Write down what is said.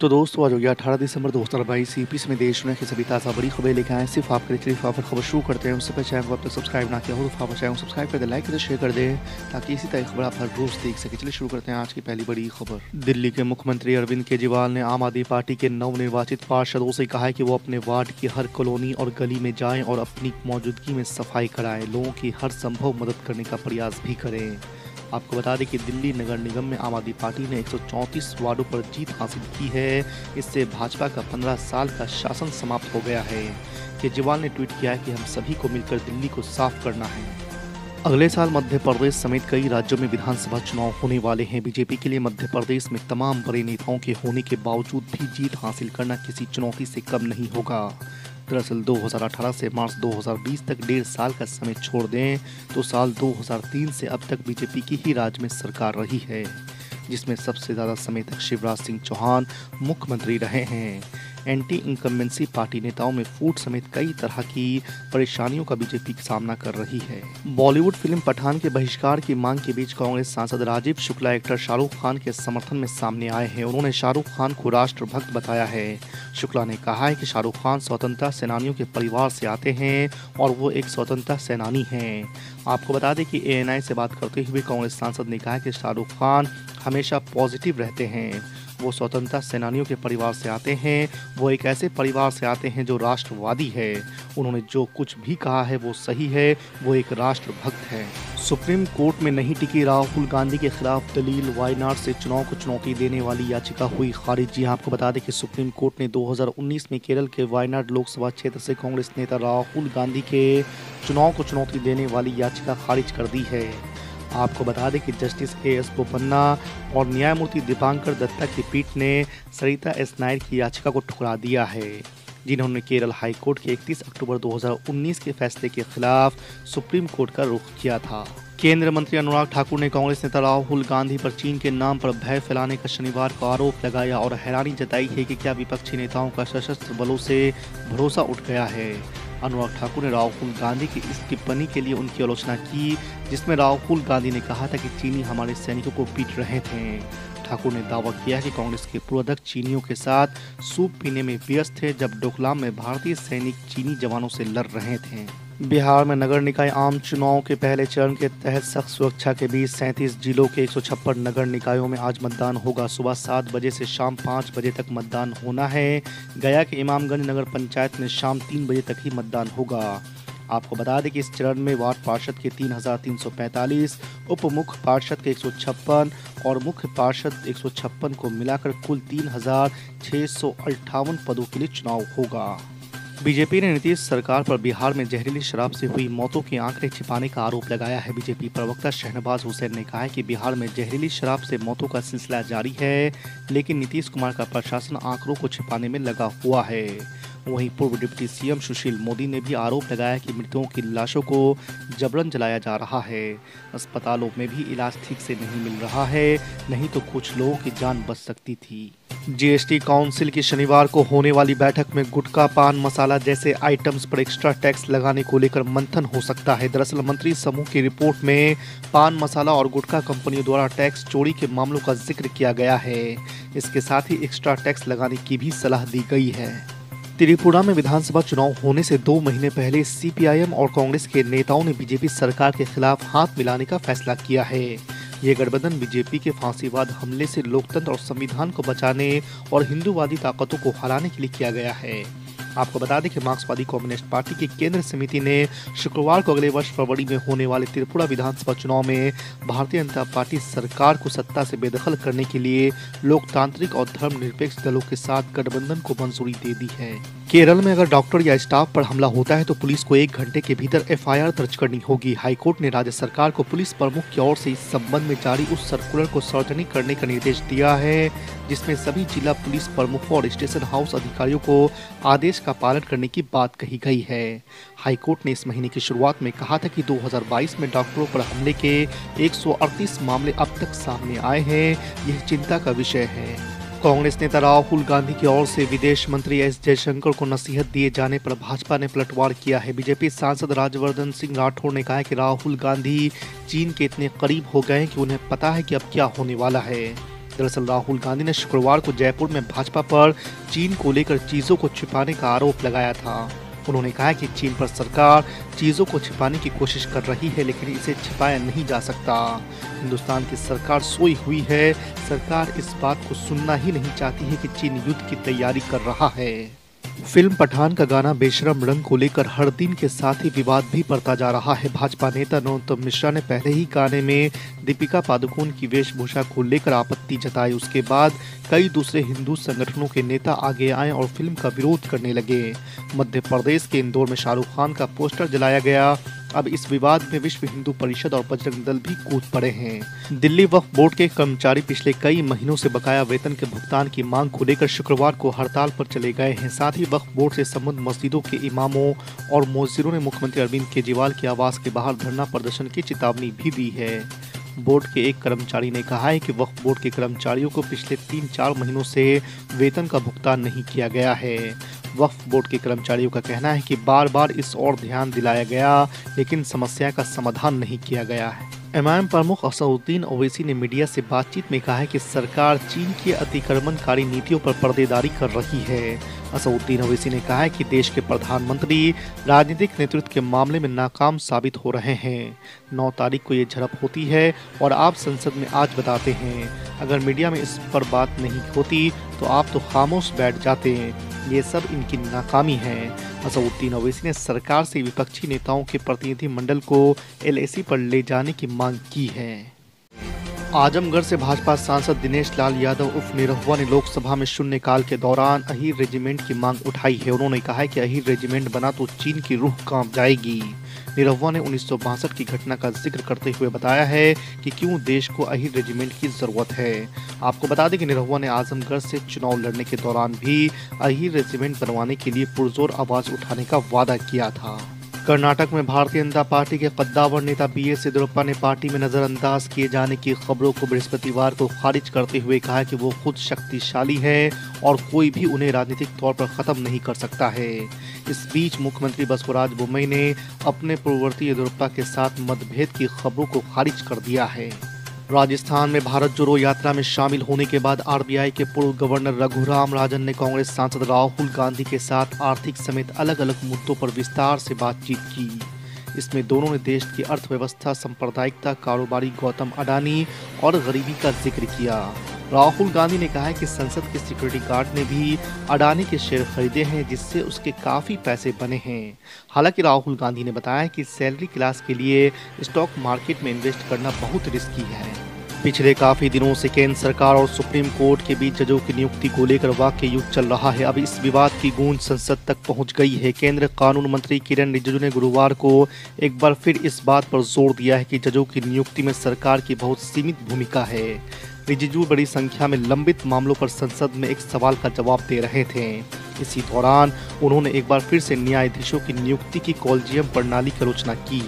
तो दोस्तों आज हो गया 18 दिसंबर 2022 ईपीएस में देश दुनिया की सभी ताज़ा बड़ी खबरें लेकर आए सिर्फ आपके लिए। चलिए फटाफट खबर शुरू करते हैं। उससे पहले चैनल को अब तक सब्सक्राइब ना किया हो तो फटाफट चैनल को सब्सक्राइब कर दे, लाइक कर दे, शेयर कर दे ताकि इसी तरह की खबर आप हर रोज देख सके। चलिए शुरू करते हैं आज की पहली बड़ी खबर। दिल्ली के मुख्यमंत्री अरविंद केजरीवाल ने आम आदमी पार्टी के नवनिर्वाचित पार्षदों से कहा है कि वो अपने वार्ड की हर कॉलोनी और गली में जाएं और अपनी मौजूदगी में सफाई कराएं, लोगों की हर संभव मदद करने का प्रयास भी करें। आपको बता दें कि दिल्ली नगर निगम में आम आदमी पार्टी ने 134 वार्डों पर जीत हासिल की है। इससे भाजपा का 15 साल का शासन समाप्त हो गया है। केजरीवाल ने ट्वीट किया है कि हम सभी को मिलकर दिल्ली को साफ करना है। अगले साल मध्य प्रदेश समेत कई राज्यों में विधानसभा चुनाव होने वाले हैं। बीजेपी के लिए मध्य प्रदेश में तमाम बड़े नेताओं के होने के बावजूद भी जीत हासिल करना किसी चुनौती से कम नहीं होगा। दरअसल 2018 से मार्च 2020 तक 1.5 साल का समय छोड़ दें तो साल 2003 से अब तक बीजेपी की ही राज्य में सरकार रही है, जिसमें सबसे ज़्यादा समय तक शिवराज सिंह चौहान मुख्यमंत्री रहे हैं। एंटी इनकम्बेंसी पार्टी नेताओं में फूट समेत कई तरह की परेशानियों का बीजेपी का सामना कर रही है। बॉलीवुड फिल्म पठान के बहिष्कार की मांग के बीच कांग्रेस सांसद राजीव शुक्ला एक्टर शाहरुख खान के समर्थन में सामने आए हैं। उन्होंने शाहरुख खान को राष्ट्रभक्त बताया है। शुक्ला ने कहा है कि शाहरुख खान स्वतंत्रता सेनानियों के परिवार से आते हैं और वो एक स्वतंत्रता सेनानी हैं। आपको बता दें कि ANI से बात करते हुए कांग्रेस सांसद ने कहा कि शाहरुख खान हमेशा पॉजिटिव रहते हैं। वो स्वतंत्रता सेनानियों के परिवार से आते हैं, वो एक ऐसे परिवार से आते हैं जो राष्ट्रवादी है। उन्होंने जो कुछ भी कहा है वो सही है, वो एक राष्ट्रभक्त है। सुप्रीम कोर्ट में नहीं टिकी राहुल गांधी के खिलाफ दलील, वायनाड से चुनाव को चुनौती देने वाली याचिका हुई खारिज। जी आपको बता दें कि सुप्रीम कोर्ट ने 2019 में केरल के वायनाड लोकसभा क्षेत्र से कांग्रेस नेता राहुल गांधी के चुनाव को चुनौती देने वाली याचिका खारिज कर दी है। आपको बता दें कि जस्टिस AS बोपन्ना और न्यायमूर्ति दीपांकर दत्ता की पीठ ने सरिता S नायर की याचिका को ठुकरा दिया है, जिन्होंने केरल हाई कोर्ट के 31 अक्टूबर 2019 के फैसले के खिलाफ सुप्रीम कोर्ट का रुख किया था। केंद्रीय मंत्री अनुराग ठाकुर ने कांग्रेस नेता राहुल गांधी पर चीन के नाम पर भय फैलाने का शनिवार को आरोप लगाया और हैरानी जताई है कि क्या विपक्षी नेताओं का सशस्त्र बलों से भरोसा उठ गया है। अनुराग ठाकुर ने राहुल गांधी की इस टिप्पणी के लिए उनकी आलोचना की, जिसमें राहुल गांधी ने कहा था कि चीनी हमारे सैनिकों को पीट रहे थे। ठाकुर ने दावा किया कि कांग्रेस के पूर्व अध्यक्ष चीनियों के साथ सूप पीने में व्यस्त थे जब डोकलाम में भारतीय सैनिक चीनी जवानों से लड़ रहे थे। बिहार में नगर निकाय आम चुनाव के पहले चरण के तहत सख्त सुरक्षा के बीच 37 जिलों के 156 नगर निकायों में आज मतदान होगा। सुबह 7 बजे से शाम 5 बजे तक मतदान होना है। गया के इमामगंज नगर पंचायत में शाम 3 बजे तक ही मतदान होगा। आपको बता दें कि इस चरण में वार्ड पार्षद के 3,345, उप मुख्य पार्षद के 156 और मुख्य पार्षद 156 को मिलाकर कुल 3,658 पदों के लिए चुनाव होगा। बीजेपी ने नीतीश सरकार पर बिहार में जहरीली शराब से हुई मौतों के आंकड़े छिपाने का आरोप लगाया है। बीजेपी प्रवक्ता शहनवाज हुसैन ने कहा है कि बिहार में जहरीली शराब से मौतों का सिलसिला जारी है, लेकिन नीतीश कुमार का प्रशासन आंकड़ों को छिपाने में लगा हुआ है। वहीं पूर्व डिप्टी CM सुशील मोदी ने भी आरोप लगाया कि मृतकों की लाशों को जबरन जलाया जा रहा है। अस्पतालों में भी इलाज ठीक से नहीं मिल रहा है, नहीं तो कुछ लोगों की जान बच सकती थी। GST काउंसिल की शनिवार को होने वाली बैठक में गुटखा, पान मसाला जैसे आइटम्स पर एक्स्ट्रा टैक्स लगाने को लेकर मंथन हो सकता है। दरअसल मंत्री समूह की रिपोर्ट में पान मसाला और गुटखा कंपनियों द्वारा टैक्स चोरी के मामलों का जिक्र किया गया है। इसके साथ ही एक्स्ट्रा टैक्स लगाने की भी सलाह दी गई है। त्रिपुरा में विधानसभा चुनाव होने से 2 महीने पहले CPIM और कांग्रेस के नेताओं ने बीजेपी सरकार के खिलाफ हाथ मिलाने का फैसला किया है। ये गठबंधन बीजेपी के फांसीवाद हमले से लोकतंत्र और संविधान को बचाने और हिंदूवादी ताकतों को हराने के लिए किया गया है। आपको बता दें कि मार्क्सवादी कम्युनिस्ट पार्टी की केंद्र समिति ने शुक्रवार को अगले वर्ष फरवरी में होने वाले त्रिपुरा विधानसभा चुनाव में भारतीय जनता पार्टी सरकार को सत्ता से बेदखल करने के लिए लोकतांत्रिक और धर्मनिरपेक्ष दलों के साथ गठबंधन को मंजूरी दे दी है। केरल में अगर डॉक्टर या स्टाफ पर हमला होता है तो पुलिस को 1 घंटे के भीतर FIR दर्ज करनी होगी। हाईकोर्ट ने राज्य सरकार को पुलिस प्रमुख की ओर से इस संबंध में जारी उस सर्कुलर को सार्वजनिक करने का निर्देश दिया है, जिसमें सभी जिला पुलिस प्रमुखों और स्टेशन हाउस अधिकारियों को आदेश का पालन करने की बात कही गई है। हाईकोर्ट ने इस महीने की शुरुआत में कहा था कि 2022 में डॉक्टरों पर हमले के 138 मामले अब तक सामने आए हैं। यह चिंता का विषय है। कांग्रेस नेता राहुल गांधी की ओर से विदेश मंत्री S जयशंकर को नसीहत दिए जाने पर भाजपा ने पलटवार किया है। बीजेपी सांसद राज्यवर्धन सिंह राठौर ने कहा है कि राहुल गांधी चीन के इतने करीब हो गए हैं कि उन्हें पता है कि अब क्या होने वाला है। दरअसल राहुल गांधी ने शुक्रवार को जयपुर में भाजपा पर चीन को लेकर चीजों को छिपाने का आरोप लगाया था। उन्होंने कहा कि चीन पर सरकार चीजों को छिपाने की कोशिश कर रही है, लेकिन इसे छिपाया नहीं जा सकता। हिंदुस्तान की सरकार सोई हुई है। सरकार इस बात को सुनना ही नहीं चाहती है कि चीन युद्ध की तैयारी कर रहा है। फिल्म पठान का गाना बेशरम रंग को लेकर हर दिन के साथ ही विवाद भी बढ़ता जा रहा है। भाजपा नेता नरोत्तम मिश्रा ने पहले ही गाने में दीपिका पादुकोण की वेशभूषा को लेकर आपत्ति जताई। उसके बाद कई दूसरे हिंदू संगठनों के नेता आगे आए और फिल्म का विरोध करने लगे। मध्य प्रदेश के इंदौर में शाहरुख खान का पोस्टर जलाया गया। अब इस विवाद में विश्व हिंदू परिषद और बजरंग दल भी कूद पड़े हैं। दिल्ली वक्फ बोर्ड के कर्मचारी पिछले कई महीनों से बकाया वेतन के भुगतान की मांग को लेकर शुक्रवार को हड़ताल पर चले गए हैं। साथ ही वक्फ बोर्ड से संबंध मस्जिदों के इमामों और मौज़िरों ने मुख्यमंत्री अरविंद केजरीवाल के आवास के बाहर धरना प्रदर्शन की चेतावनी भी दी है। बोर्ड के एक कर्मचारी ने कहा है कि वक्फ बोर्ड के कर्मचारियों को पिछले 3-4 महीनों से वेतन का भुगतान नहीं किया गया है। वक्फ बोर्ड के कर्मचारियों का कहना है कि बार बार इस ओर ध्यान दिलाया गया, लेकिन समस्या का समाधान नहीं किया गया है। एमआईएम प्रमुख असदुद्दीन ओवैसी ने मीडिया से बातचीत में कहा है कि सरकार चीन की अतिक्रमणकारी नीतियों पर पर्देदारी कर रही है। असदुद्दीन ओवैसी ने कहा है कि देश के प्रधानमंत्री राजनीतिक नेतृत्व के मामले में नाकाम साबित हो रहे हैं। 9 तारीख को ये झड़प होती है और आप संसद में आज बताते हैं। अगर मीडिया में इस पर बात नहीं होती तो आप तो खामोश बैठ जाते। ये सब इनकी नाकामी है। असदुद्दीन ओवैसी ने सरकार से विपक्षी नेताओं के प्रतिनिधि मंडल को एलएसी पर ले जाने की मांग की है। आजमगढ़ से भाजपा सांसद दिनेश लाल यादव उर्फ निरहुआ ने लोकसभा में शून्यकाल के दौरान अहीर रेजिमेंट की मांग उठाई है। उन्होंने कहा है कि अहीर रेजिमेंट बना तो चीन की रूह कांप जाएगी। निरहुआ ने 1962 की घटना का जिक्र करते हुए बताया है कि क्यों देश को अहीर रेजिमेंट की जरूरत है। आपको बता दें कि निरहुआ ने आजमगढ़ से चुनाव लड़ने के दौरान भी अहीर रेजिमेंट बनवाने के लिए पुरजोर आवाज उठाने का वादा किया था। कर्नाटक में भारतीय जनता पार्टी के कद्दावर नेता बीएस येदियुरप्पा ने पार्टी में नजरअंदाज किए जाने की खबरों को बृहस्पतिवार को खारिज करते हुए कहा कि वो खुद शक्तिशाली है और कोई भी उन्हें राजनीतिक तौर पर खत्म नहीं कर सकता है। इस बीच मुख्यमंत्री बसवराज बोम्मई ने अपने पूर्ववर्ती येदियुरप्पा के साथ मतभेद की खबरों को खारिज कर दिया है। राजस्थान में भारत जोड़ो यात्रा में शामिल होने के बाद आरबीआई के पूर्व गवर्नर रघुराम राजन ने कांग्रेस सांसद राहुल गांधी के साथ आर्थिक समेत अलग अलग मुद्दों पर विस्तार से बातचीत की। इसमें दोनों ने देश की अर्थव्यवस्था, सांप्रदायिकता, कारोबारी गौतम अडानी और गरीबी का जिक्र किया। राहुल गांधी ने कहा है कि संसद के सिक्योरिटी गार्ड ने भी अडानी के शेयर खरीदे हैं, जिससे उसके काफी पैसे बने हैं। हालांकि राहुल गांधी ने बताया कि सैलरी क्लास के लिए स्टॉक मार्केट में इन्वेस्ट करना बहुत रिस्की है। पिछले काफी दिनों से केंद्र सरकार और सुप्रीम कोर्ट के बीच जजों की नियुक्ति को लेकर वाक्य युद्ध चल रहा है। अब इस विवाद की गूंज संसद तक पहुंच गई है। केंद्रीय कानून मंत्री किरेन रिजिजू ने गुरुवार को एक बार फिर इस बात पर जोर दिया है कि जजों की नियुक्ति में सरकार की बहुत सीमित भूमिका है। रिजिजू बड़ी संख्या में लंबित मामलों पर संसद में एक सवाल का जवाब दे रहे थे। इसी दौरान उन्होंने एक बार फिर से न्यायाधीशों की नियुक्ति की कॉलेजियम प्रणाली की आलोचना की।